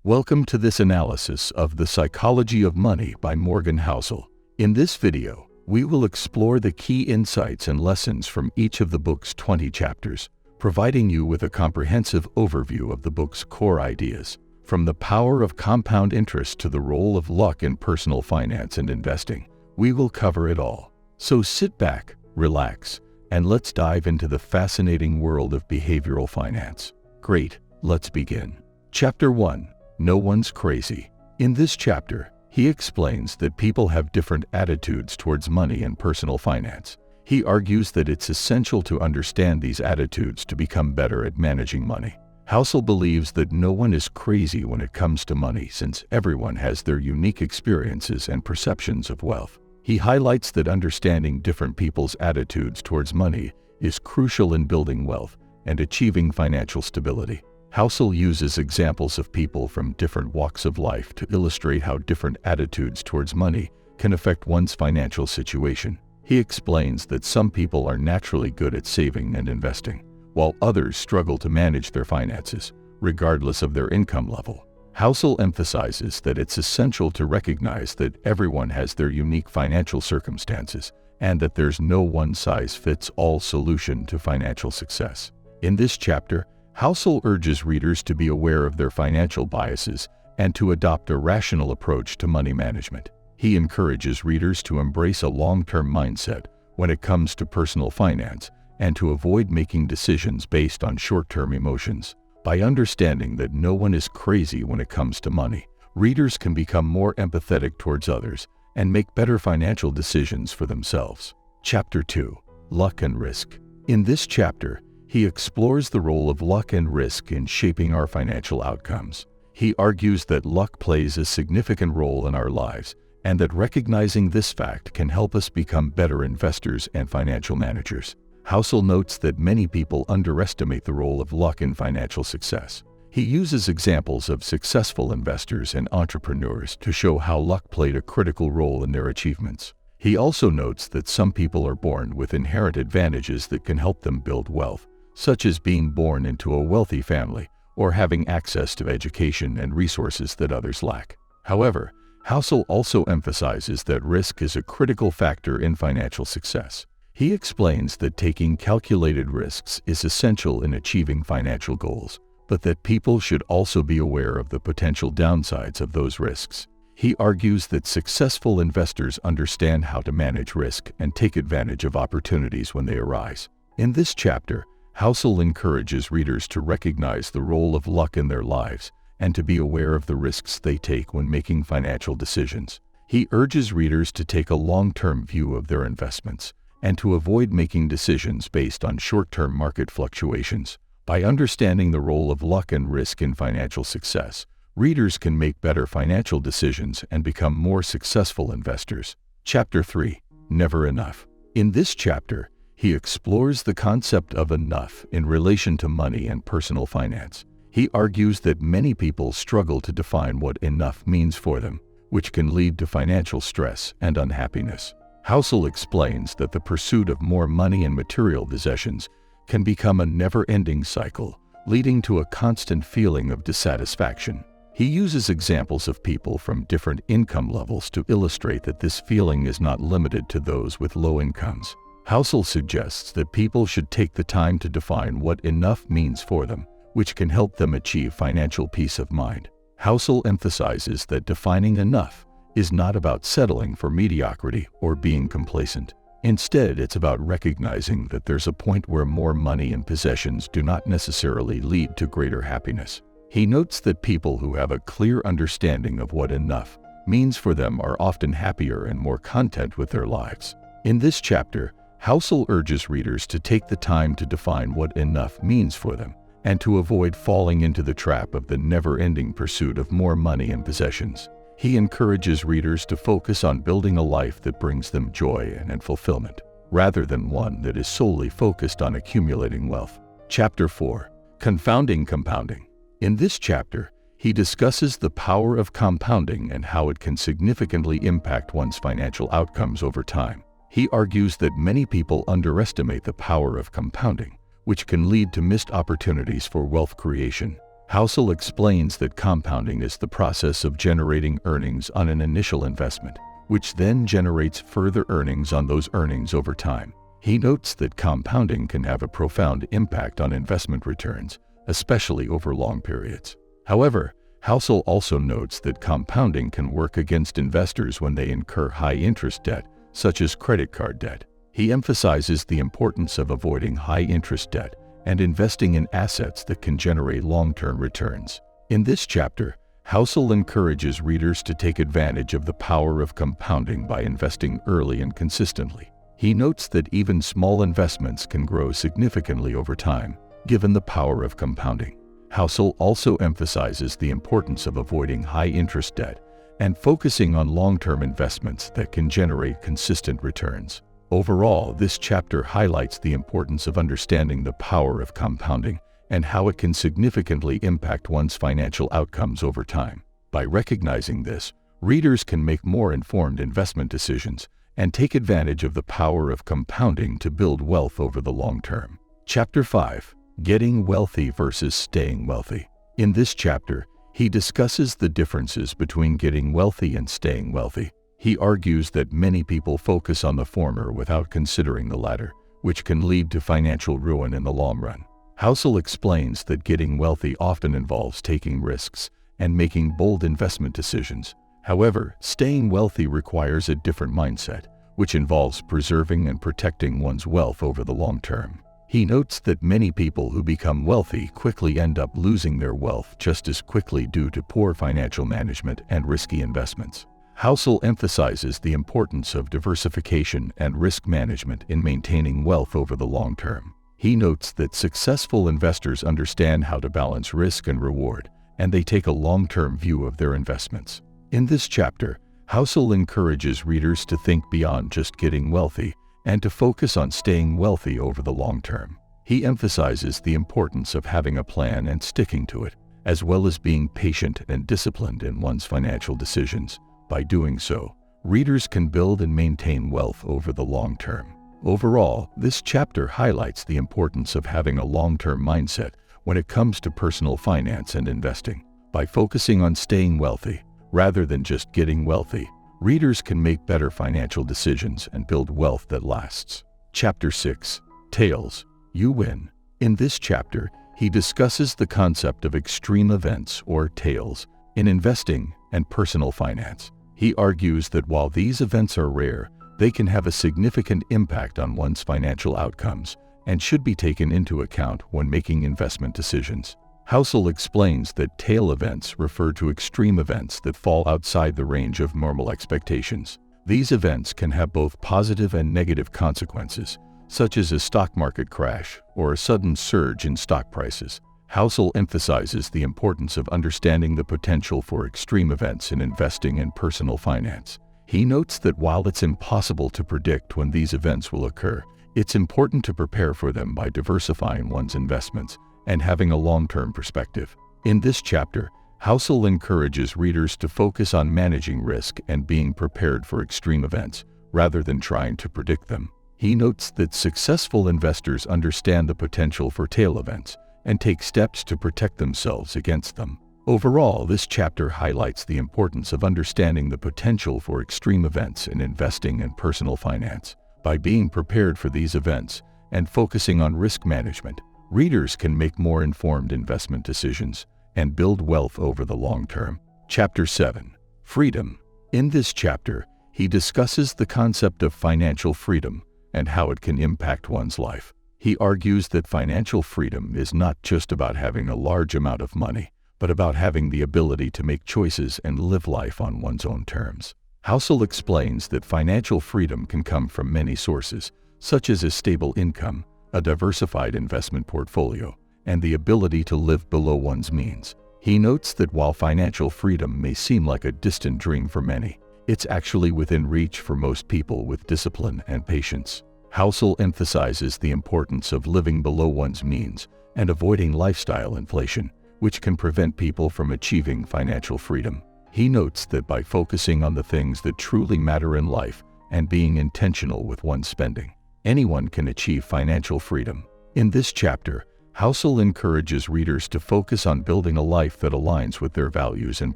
Welcome to this analysis of The Psychology of Money by Morgan Housel. In this video, we will explore the key insights and lessons from each of the book's 20 chapters, providing you with a comprehensive overview of the book's core ideas, from the power of compound interest to the role of luck in personal finance and investing. We will cover it all. So sit back, relax, and let's dive into the fascinating world of behavioral finance. Great, let's begin. Chapter 1. No one's crazy. In this chapter, he explains that people have different attitudes towards money and personal finance. He argues that it's essential to understand these attitudes to become better at managing money. Housel believes that no one is crazy when it comes to money, since everyone has their unique experiences and perceptions of wealth. He highlights that understanding different people's attitudes towards money is crucial in building wealth and achieving financial stability. Housel uses examples of people from different walks of life to illustrate how different attitudes towards money can affect one's financial situation. He explains that some people are naturally good at saving and investing, while others struggle to manage their finances, regardless of their income level. Housel emphasizes that it's essential to recognize that everyone has their unique financial circumstances and that there's no one-size-fits-all solution to financial success. In this chapter, Housel urges readers to be aware of their financial biases and to adopt a rational approach to money management. He encourages readers to embrace a long-term mindset when it comes to personal finance and to avoid making decisions based on short-term emotions. By understanding that no one is crazy when it comes to money, readers can become more empathetic towards others and make better financial decisions for themselves. Chapter 2. Luck and Risk. In this chapter, he explores the role of luck and risk in shaping our financial outcomes. He argues that luck plays a significant role in our lives, and that recognizing this fact can help us become better investors and financial managers. Housel notes that many people underestimate the role of luck in financial success. He uses examples of successful investors and entrepreneurs to show how luck played a critical role in their achievements. He also notes that some people are born with inherent advantages that can help them build wealth, such as being born into a wealthy family or having access to education and resources that others lack. However, Housel also emphasizes that risk is a critical factor in financial success. He explains that taking calculated risks is essential in achieving financial goals, but that people should also be aware of the potential downsides of those risks. He argues that successful investors understand how to manage risk and take advantage of opportunities when they arise. In this chapter, Housel encourages readers to recognize the role of luck in their lives and to be aware of the risks they take when making financial decisions. He urges readers to take a long-term view of their investments and to avoid making decisions based on short-term market fluctuations. By understanding the role of luck and risk in financial success, readers can make better financial decisions and become more successful investors. Chapter 3. Never Enough. In this chapter, he explores the concept of enough in relation to money and personal finance. He argues that many people struggle to define what enough means for them, which can lead to financial stress and unhappiness. Housel explains that the pursuit of more money and material possessions can become a never-ending cycle, leading to a constant feeling of dissatisfaction. He uses examples of people from different income levels to illustrate that this feeling is not limited to those with low incomes. Housel suggests that people should take the time to define what enough means for them, which can help them achieve financial peace of mind. Housel emphasizes that defining enough is not about settling for mediocrity or being complacent. Instead, it's about recognizing that there's a point where more money and possessions do not necessarily lead to greater happiness. He notes that people who have a clear understanding of what enough means for them are often happier and more content with their lives. In this chapter, Housel urges readers to take the time to define what enough means for them and to avoid falling into the trap of the never-ending pursuit of more money and possessions. He encourages readers to focus on building a life that brings them joy and fulfillment, rather than one that is solely focused on accumulating wealth. Chapter 4. Confounding Compounding. In this chapter, he discusses the power of compounding and how it can significantly impact one's financial outcomes over time. He argues that many people underestimate the power of compounding, which can lead to missed opportunities for wealth creation. Housel explains that compounding is the process of generating earnings on an initial investment, which then generates further earnings on those earnings over time. He notes that compounding can have a profound impact on investment returns, especially over long periods. However, Housel also notes that compounding can work against investors when they incur high-interest debt, such as credit card debt. He emphasizes the importance of avoiding high-interest debt and investing in assets that can generate long-term returns. In this chapter, Housel encourages readers to take advantage of the power of compounding by investing early and consistently. He notes that even small investments can grow significantly over time, given the power of compounding. Housel also emphasizes the importance of avoiding high-interest debt and focusing on long-term investments that can generate consistent returns. Overall, this chapter highlights the importance of understanding the power of compounding and how it can significantly impact one's financial outcomes over time. By recognizing this, readers can make more informed investment decisions and take advantage of the power of compounding to build wealth over the long term. Chapter 5. Getting Wealthy versus Staying Wealthy. In this chapter, he discusses the differences between getting wealthy and staying wealthy. He argues that many people focus on the former without considering the latter, which can lead to financial ruin in the long run. Housel explains that getting wealthy often involves taking risks and making bold investment decisions. However, staying wealthy requires a different mindset, which involves preserving and protecting one's wealth over the long term. He notes that many people who become wealthy quickly end up losing their wealth just as quickly due to poor financial management and risky investments. Housel emphasizes the importance of diversification and risk management in maintaining wealth over the long term. He notes that successful investors understand how to balance risk and reward, and they take a long-term view of their investments. In this chapter, Housel encourages readers to think beyond just getting wealthy and to focus on staying wealthy over the long term. He emphasizes the importance of having a plan and sticking to it, as well as being patient and disciplined in one's financial decisions. By doing so, readers can build and maintain wealth over the long term. Overall, this chapter highlights the importance of having a long-term mindset when it comes to personal finance and investing. By focusing on staying wealthy, rather than just getting wealthy, readers can make better financial decisions and build wealth that lasts. Chapter 6. Tails. You win. In this chapter, he discusses the concept of extreme events or tails in investing and personal finance. He argues that while these events are rare, they can have a significant impact on one's financial outcomes and should be taken into account when making investment decisions. Housel explains that tail events refer to extreme events that fall outside the range of normal expectations. These events can have both positive and negative consequences, such as a stock market crash or a sudden surge in stock prices. Housel emphasizes the importance of understanding the potential for extreme events in investing and personal finance. He notes that while it's impossible to predict when these events will occur, it's important to prepare for them by diversifying one's investments and having a long-term perspective. In this chapter, Housel encourages readers to focus on managing risk and being prepared for extreme events, rather than trying to predict them. He notes that successful investors understand the potential for tail events and take steps to protect themselves against them. Overall, this chapter highlights the importance of understanding the potential for extreme events in investing and personal finance. By being prepared for these events and focusing on risk management, readers can make more informed investment decisions and build wealth over the long term. Chapter 7. Freedom. In this chapter, he discusses the concept of financial freedom and how it can impact one's life. He argues that financial freedom is not just about having a large amount of money, but about having the ability to make choices and live life on one's own terms. Housel explains that financial freedom can come from many sources, such as a stable income, a diversified investment portfolio, and the ability to live below one's means. He notes that while financial freedom may seem like a distant dream for many, it's actually within reach for most people with discipline and patience. Housel emphasizes the importance of living below one's means and avoiding lifestyle inflation, which can prevent people from achieving financial freedom. He notes that by focusing on the things that truly matter in life and being intentional with one's spending, anyone can achieve financial freedom. In this chapter, Housel encourages readers to focus on building a life that aligns with their values and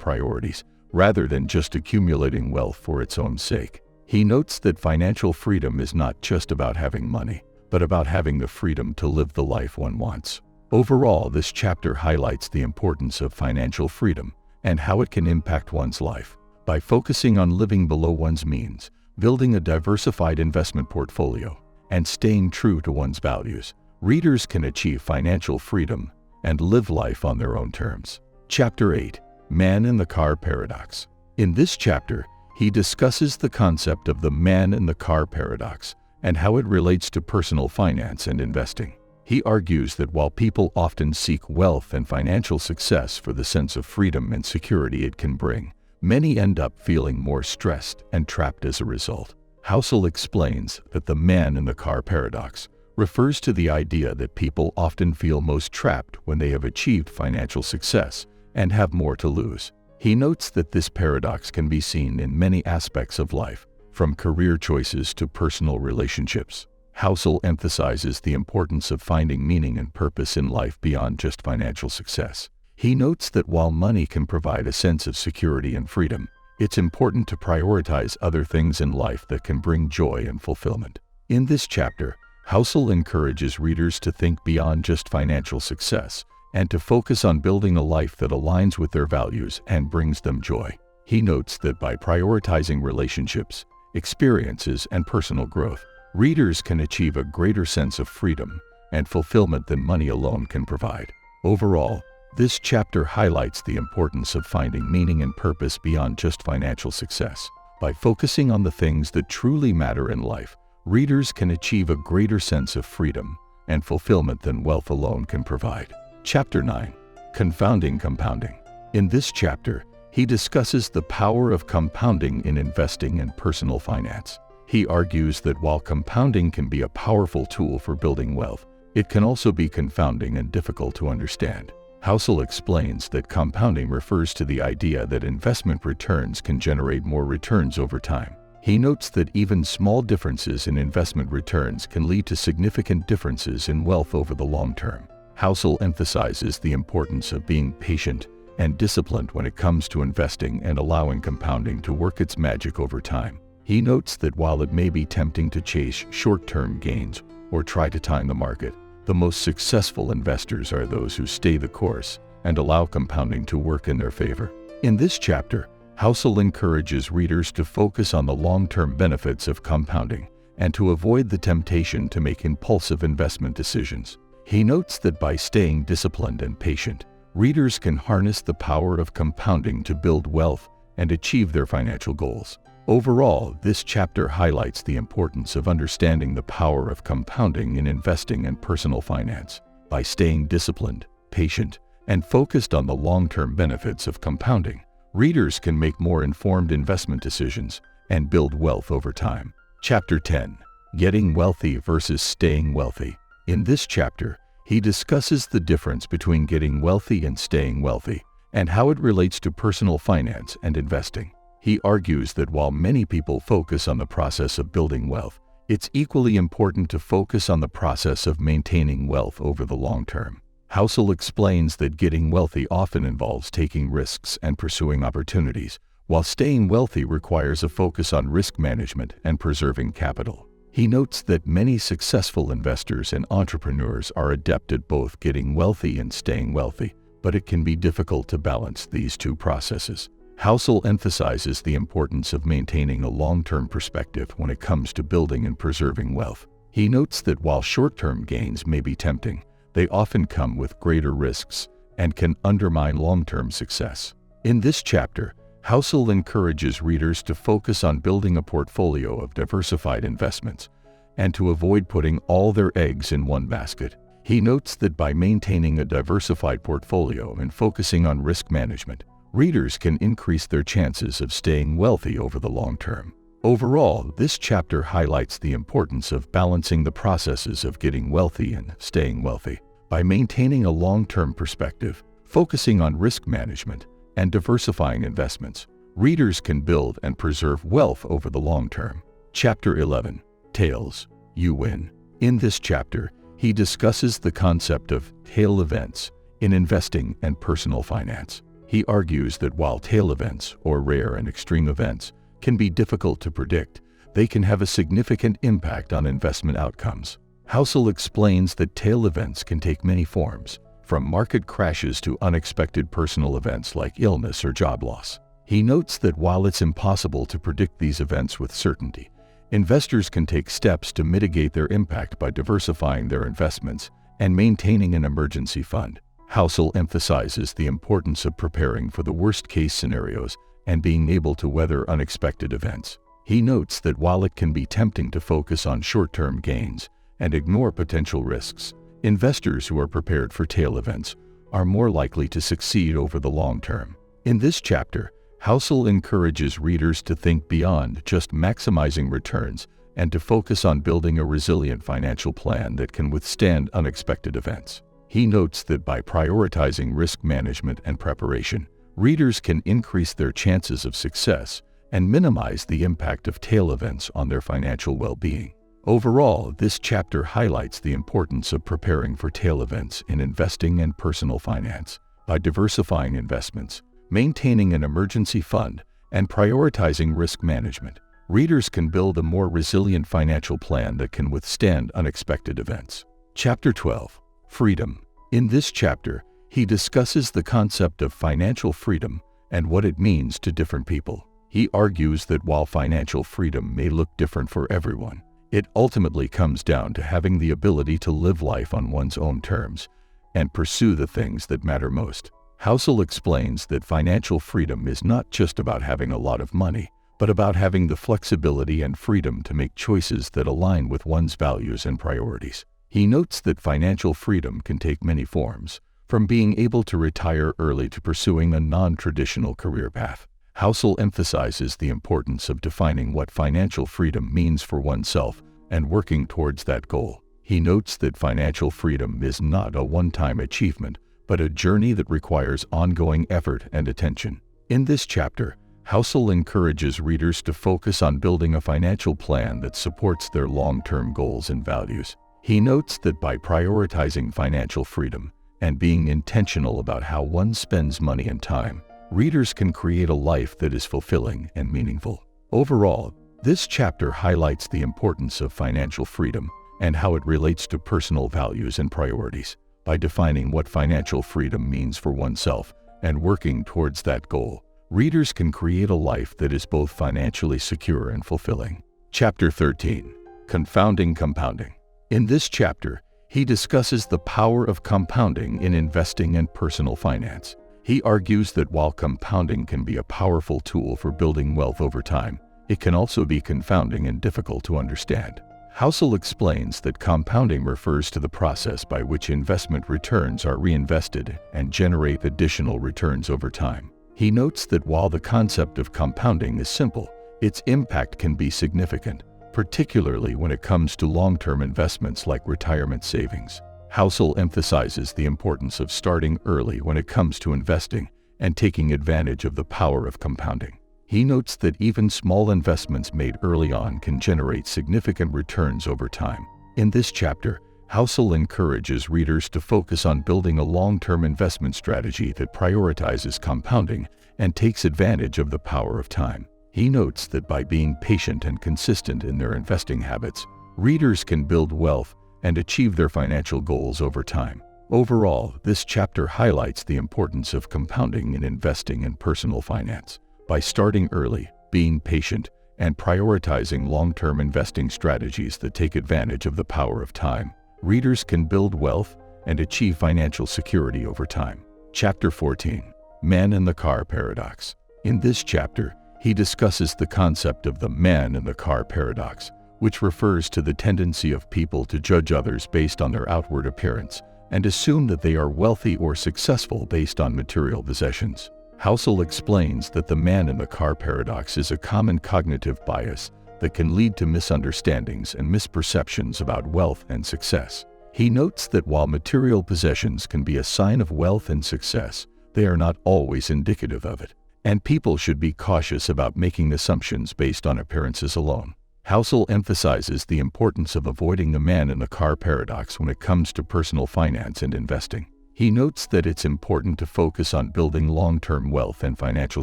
priorities, rather than just accumulating wealth for its own sake. He notes that financial freedom is not just about having money, but about having the freedom to live the life one wants. Overall, this chapter highlights the importance of financial freedom and how it can impact one's life. By focusing on living below one's means, building a diversified investment portfolio, and staying true to one's values, readers can achieve financial freedom and live life on their own terms. Chapter 8. Man in the Car Paradox. In this chapter, he discusses the concept of the man in the car paradox and how it relates to personal finance and investing. He argues that while people often seek wealth and financial success for the sense of freedom and security it can bring, many end up feeling more stressed and trapped as a result. Housel explains that the man in the car paradox refers to the idea that people often feel most trapped when they have achieved financial success and have more to lose. He notes that this paradox can be seen in many aspects of life, from career choices to personal relationships. Housel emphasizes the importance of finding meaning and purpose in life beyond just financial success. He notes that while money can provide a sense of security and freedom, it's important to prioritize other things in life that can bring joy and fulfillment. In this chapter, Housel encourages readers to think beyond just financial success and to focus on building a life that aligns with their values and brings them joy. He notes that by prioritizing relationships, experiences, and personal growth, readers can achieve a greater sense of freedom and fulfillment than money alone can provide. Overall, this chapter highlights the importance of finding meaning and purpose beyond just financial success. By focusing on the things that truly matter in life, readers can achieve a greater sense of freedom and fulfillment than wealth alone can provide. Chapter 9. Confounding Compounding. In this chapter, he discusses the power of compounding in investing and personal finance. He argues that while compounding can be a powerful tool for building wealth, it can also be confounding and difficult to understand. Housel explains that compounding refers to the idea that investment returns can generate more returns over time. He notes that even small differences in investment returns can lead to significant differences in wealth over the long term. Housel emphasizes the importance of being patient and disciplined when it comes to investing and allowing compounding to work its magic over time. He notes that while it may be tempting to chase short-term gains or try to time the market, the most successful investors are those who stay the course and allow compounding to work in their favor. In this chapter, Housel encourages readers to focus on the long-term benefits of compounding and to avoid the temptation to make impulsive investment decisions. He notes that by staying disciplined and patient, readers can harness the power of compounding to build wealth and achieve their financial goals. Overall, this chapter highlights the importance of understanding the power of compounding in investing and personal finance. By staying disciplined, patient, and focused on the long-term benefits of compounding, readers can make more informed investment decisions and build wealth over time. Chapter 10. Getting Wealthy versus Staying Wealthy. In this chapter, he discusses the difference between getting wealthy and staying wealthy, and how it relates to personal finance and investing. He argues that while many people focus on the process of building wealth, it's equally important to focus on the process of maintaining wealth over the long term. Housel explains that getting wealthy often involves taking risks and pursuing opportunities, while staying wealthy requires a focus on risk management and preserving capital. He notes that many successful investors and entrepreneurs are adept at both getting wealthy and staying wealthy, but it can be difficult to balance these two processes. Housel emphasizes the importance of maintaining a long-term perspective when it comes to building and preserving wealth. He notes that while short-term gains may be tempting, they often come with greater risks and can undermine long-term success. In this chapter, Housel encourages readers to focus on building a portfolio of diversified investments and to avoid putting all their eggs in one basket. He notes that by maintaining a diversified portfolio and focusing on risk management, readers can increase their chances of staying wealthy over the long term. Overall, this chapter highlights the importance of balancing the processes of getting wealthy and staying wealthy. By maintaining a long-term perspective, focusing on risk management, and diversifying investments, readers can build and preserve wealth over the long term. Chapter 11. Tails, You Win. In this chapter, he discusses the concept of tail events in investing and personal finance. He argues that while tail events, or rare and extreme events, can be difficult to predict, they can have a significant impact on investment outcomes. Housel explains that tail events can take many forms, from market crashes to unexpected personal events like illness or job loss. He notes that while it's impossible to predict these events with certainty, investors can take steps to mitigate their impact by diversifying their investments and maintaining an emergency fund. Housel emphasizes the importance of preparing for the worst-case scenarios and being able to weather unexpected events. He notes that while it can be tempting to focus on short-term gains and ignore potential risks, investors who are prepared for tail events are more likely to succeed over the long term. In this chapter, Housel encourages readers to think beyond just maximizing returns and to focus on building a resilient financial plan that can withstand unexpected events. He notes that by prioritizing risk management and preparation, readers can increase their chances of success and minimize the impact of tail events on their financial well-being. Overall, this chapter highlights the importance of preparing for tail events in investing and personal finance. By diversifying investments, maintaining an emergency fund, and prioritizing risk management, readers can build a more resilient financial plan that can withstand unexpected events. Chapter 12. Freedom. In this chapter, he discusses the concept of financial freedom and what it means to different people. He argues that while financial freedom may look different for everyone, it ultimately comes down to having the ability to live life on one's own terms and pursue the things that matter most. Housel explains that financial freedom is not just about having a lot of money, but about having the flexibility and freedom to make choices that align with one's values and priorities. He notes that financial freedom can take many forms, from being able to retire early to pursuing a non-traditional career path. Housel emphasizes the importance of defining what financial freedom means for oneself and working towards that goal. He notes that financial freedom is not a one-time achievement, but a journey that requires ongoing effort and attention. In this chapter, Housel encourages readers to focus on building a financial plan that supports their long-term goals and values. He notes that by prioritizing financial freedom and being intentional about how one spends money and time, readers can create a life that is fulfilling and meaningful. Overall, this chapter highlights the importance of financial freedom and how it relates to personal values and priorities. By defining what financial freedom means for oneself and working towards that goal, readers can create a life that is both financially secure and fulfilling. Chapter 13. Confounding compounding. In this chapter, he discusses the power of compounding in investing and personal finance. He argues that while compounding can be a powerful tool for building wealth over time, it can also be confounding and difficult to understand. Housel explains that compounding refers to the process by which investment returns are reinvested and generate additional returns over time. He notes that while the concept of compounding is simple, its impact can be significant, particularly when it comes to long-term investments like retirement savings. Housel emphasizes the importance of starting early when it comes to investing and taking advantage of the power of compounding. He notes that even small investments made early on can generate significant returns over time. In this chapter, Housel encourages readers to focus on building a long-term investment strategy that prioritizes compounding and takes advantage of the power of time. He notes that by being patient and consistent in their investing habits, readers can build wealth and achieve their financial goals over time. Overall, this chapter highlights the importance of compounding in investing and personal finance. By starting early, being patient, and prioritizing long-term investing strategies that take advantage of the power of time, readers can build wealth and achieve financial security over time. Chapter 14. Man in the Car Paradox. In this chapter, he discusses the concept of the man in the car paradox, which refers to the tendency of people to judge others based on their outward appearance and assume that they are wealthy or successful based on material possessions. Housel explains that the man in the car paradox is a common cognitive bias that can lead to misunderstandings and misperceptions about wealth and success. He notes that while material possessions can be a sign of wealth and success, they are not always indicative of it, and people should be cautious about making assumptions based on appearances alone. Housel emphasizes the importance of avoiding the man-in-the-car paradox when it comes to personal finance and investing. He notes that it's important to focus on building long-term wealth and financial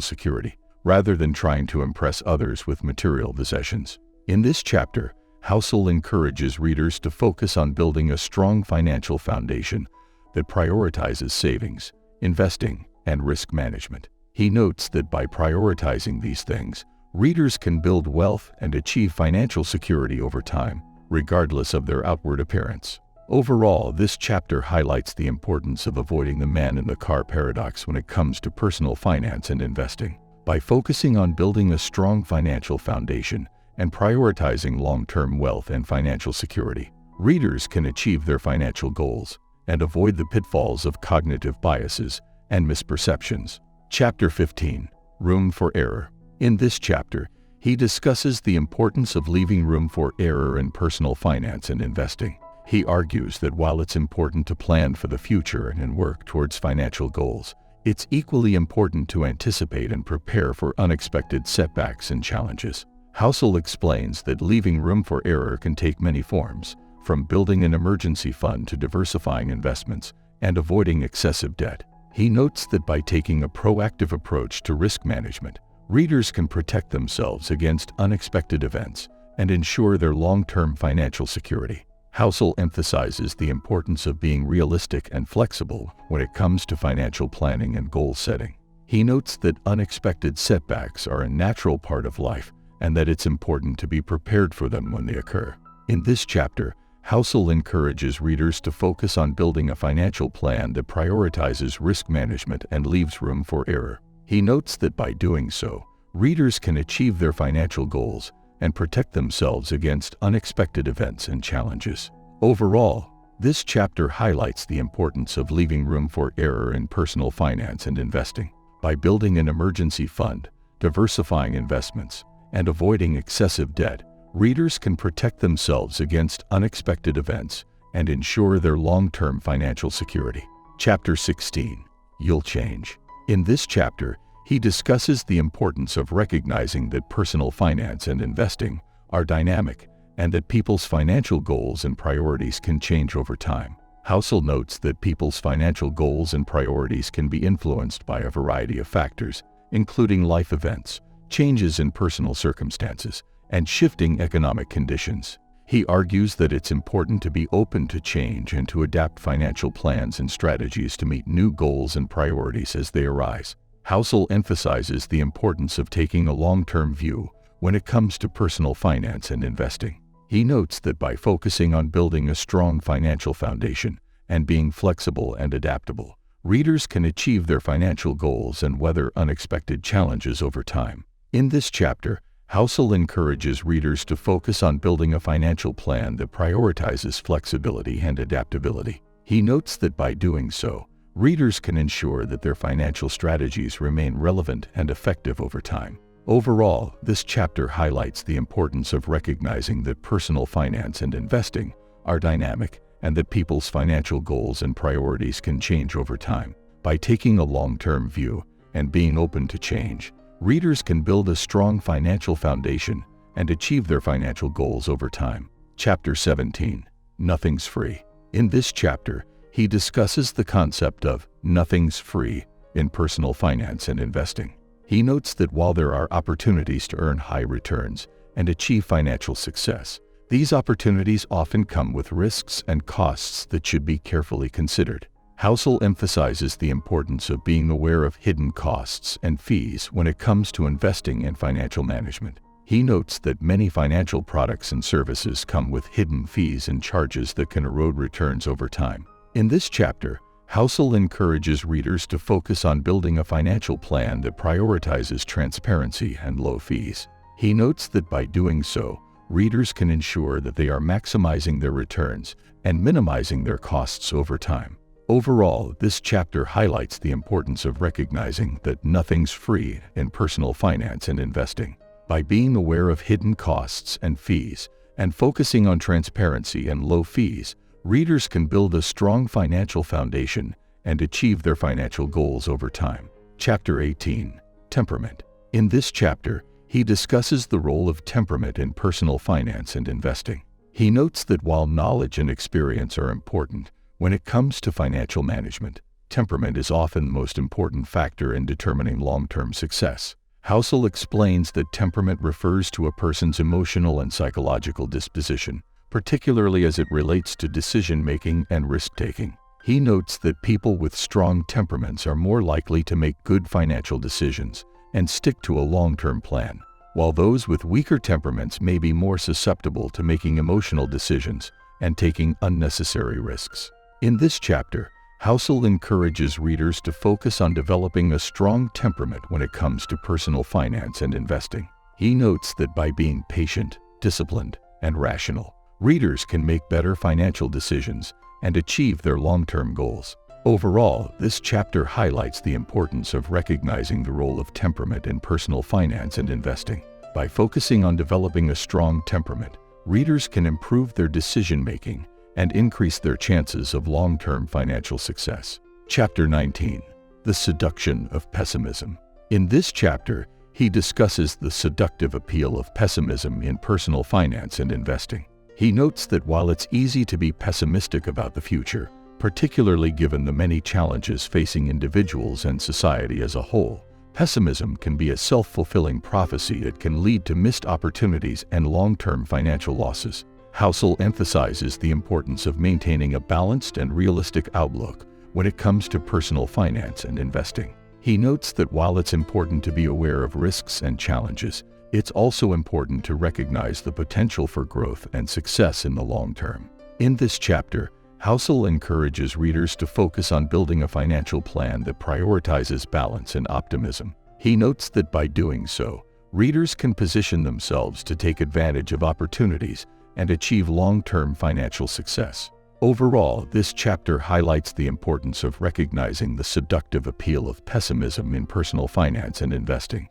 security, rather than trying to impress others with material possessions. In this chapter, Housel encourages readers to focus on building a strong financial foundation that prioritizes savings, investing, and risk management. He notes that by prioritizing these things, readers can build wealth and achieve financial security over time, regardless of their outward appearance. Overall, this chapter highlights the importance of avoiding the man-in-the-car paradox when it comes to personal finance and investing. By focusing on building a strong financial foundation and prioritizing long-term wealth and financial security, readers can achieve their financial goals and avoid the pitfalls of cognitive biases and misperceptions. Chapter 15. Room for Error. In this chapter, he discusses the importance of leaving room for error in personal finance and investing. He argues that while it's important to plan for the future and work towards financial goals, it's equally important to anticipate and prepare for unexpected setbacks and challenges. Housel explains that leaving room for error can take many forms, from building an emergency fund to diversifying investments and avoiding excessive debt. He notes that by taking a proactive approach to risk management, readers can protect themselves against unexpected events and ensure their long-term financial security. Housel emphasizes the importance of being realistic and flexible when it comes to financial planning and goal setting. He notes that unexpected setbacks are a natural part of life and that it's important to be prepared for them when they occur. In this chapter, Housel encourages readers to focus on building a financial plan that prioritizes risk management and leaves room for error. He notes that by doing so, readers can achieve their financial goals and protect themselves against unexpected events and challenges. Overall, this chapter highlights the importance of leaving room for error in personal finance and investing. By building an emergency fund, diversifying investments, and avoiding excessive debt, readers can protect themselves against unexpected events and ensure their long-term financial security. Chapter 16. You'll Change. In this chapter, he discusses the importance of recognizing that personal finance and investing are dynamic and that people's financial goals and priorities can change over time. Housel notes that people's financial goals and priorities can be influenced by a variety of factors, including life events, changes in personal circumstances, and shifting economic conditions. He argues that it's important to be open to change and to adapt financial plans and strategies to meet new goals and priorities as they arise. Housel emphasizes the importance of taking a long-term view when it comes to personal finance and investing. He notes that by focusing on building a strong financial foundation and being flexible and adaptable, readers can achieve their financial goals and weather unexpected challenges over time. In this chapter, Housel encourages readers to focus on building a financial plan that prioritizes flexibility and adaptability. He notes that by doing so, readers can ensure that their financial strategies remain relevant and effective over time. Overall, this chapter highlights the importance of recognizing that personal finance and investing are dynamic and that people's financial goals and priorities can change over time. By taking a long-term view and being open to change, readers can build a strong financial foundation and achieve their financial goals over time. Chapter 17. Nothing's Free. In this chapter, he discusses the concept of nothing's free in personal finance and investing. He notes that while there are opportunities to earn high returns and achieve financial success, these opportunities often come with risks and costs that should be carefully considered. Housel emphasizes the importance of being aware of hidden costs and fees when it comes to investing and financial management. He notes that many financial products and services come with hidden fees and charges that can erode returns over time. In this chapter, Housel encourages readers to focus on building a financial plan that prioritizes transparency and low fees. He notes that by doing so, readers can ensure that they are maximizing their returns and minimizing their costs over time. Overall, this chapter highlights the importance of recognizing that nothing's free in personal finance and investing. By being aware of hidden costs and fees and focusing on transparency and low fees, readers can build a strong financial foundation and achieve their financial goals over time. Chapter 18. Temperament. In this chapter, he discusses the role of temperament in personal finance and investing. He notes that while knowledge and experience are important, when it comes to financial management, temperament is often the most important factor in determining long-term success. Housel explains that temperament refers to a person's emotional and psychological disposition, particularly as it relates to decision-making and risk-taking. He notes that people with strong temperaments are more likely to make good financial decisions and stick to a long-term plan, while those with weaker temperaments may be more susceptible to making emotional decisions and taking unnecessary risks. In this chapter, Housel encourages readers to focus on developing a strong temperament when it comes to personal finance and investing. He notes that by being patient, disciplined, and rational, readers can make better financial decisions and achieve their long-term goals. Overall, this chapter highlights the importance of recognizing the role of temperament in personal finance and investing. By focusing on developing a strong temperament, readers can improve their decision-making and increase their chances of long-term financial success. Chapter 19. The Seduction of Pessimism. In this chapter, he discusses the seductive appeal of pessimism in personal finance and investing. He notes that while it's easy to be pessimistic about the future, particularly given the many challenges facing individuals and society as a whole, pessimism can be a self-fulfilling prophecy that can lead to missed opportunities and long-term financial losses. Housel emphasizes the importance of maintaining a balanced and realistic outlook when it comes to personal finance and investing. He notes that while it's important to be aware of risks and challenges, it's also important to recognize the potential for growth and success in the long term. In this chapter, Housel encourages readers to focus on building a financial plan that prioritizes balance and optimism. He notes that by doing so, readers can position themselves to take advantage of opportunities and achieve long-term financial success. Overall, this chapter highlights the importance of recognizing the seductive appeal of pessimism in personal finance and investing,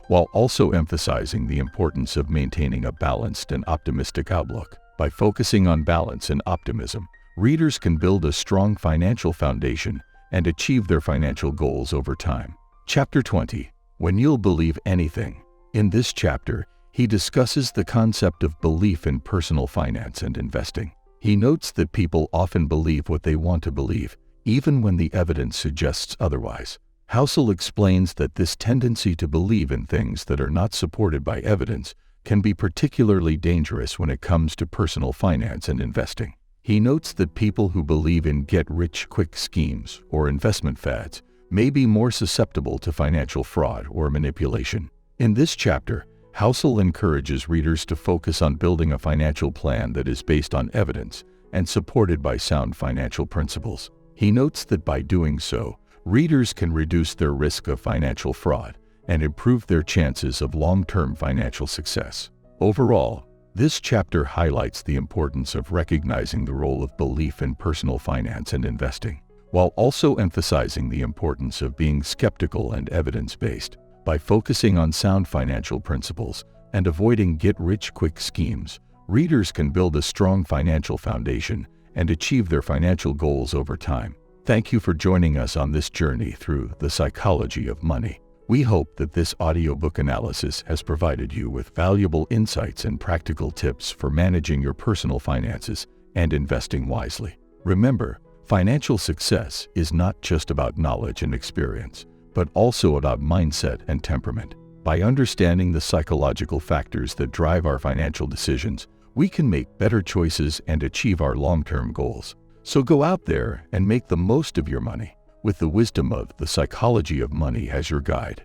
while also emphasizing the importance of maintaining a balanced and optimistic outlook. By focusing on balance and optimism, readers can build a strong financial foundation and achieve their financial goals over time. Chapter 20. When You'll Believe Anything. In this chapter, he discusses the concept of belief in personal finance and investing. He notes that people often believe what they want to believe, even when the evidence suggests otherwise. Housel explains that this tendency to believe in things that are not supported by evidence can be particularly dangerous when it comes to personal finance and investing. He notes that people who believe in get-rich-quick schemes or investment fads may be more susceptible to financial fraud or manipulation. In this chapter, Housel encourages readers to focus on building a financial plan that is based on evidence and supported by sound financial principles. He notes that by doing so, readers can reduce their risk of financial fraud and improve their chances of long-term financial success. Overall, this chapter highlights the importance of recognizing the role of belief in personal finance and investing, while also emphasizing the importance of being skeptical and evidence-based. By focusing on sound financial principles and avoiding get-rich-quick schemes, readers can build a strong financial foundation and achieve their financial goals over time. Thank you for joining us on this journey through the psychology of money. We hope that this audiobook analysis has provided you with valuable insights and practical tips for managing your personal finances and investing wisely. Remember, financial success is not just about knowledge and experience, but also about mindset and temperament. By understanding the psychological factors that drive our financial decisions, we can make better choices and achieve our long-term goals. So go out there and make the most of your money, with the wisdom of the psychology of money as your guide.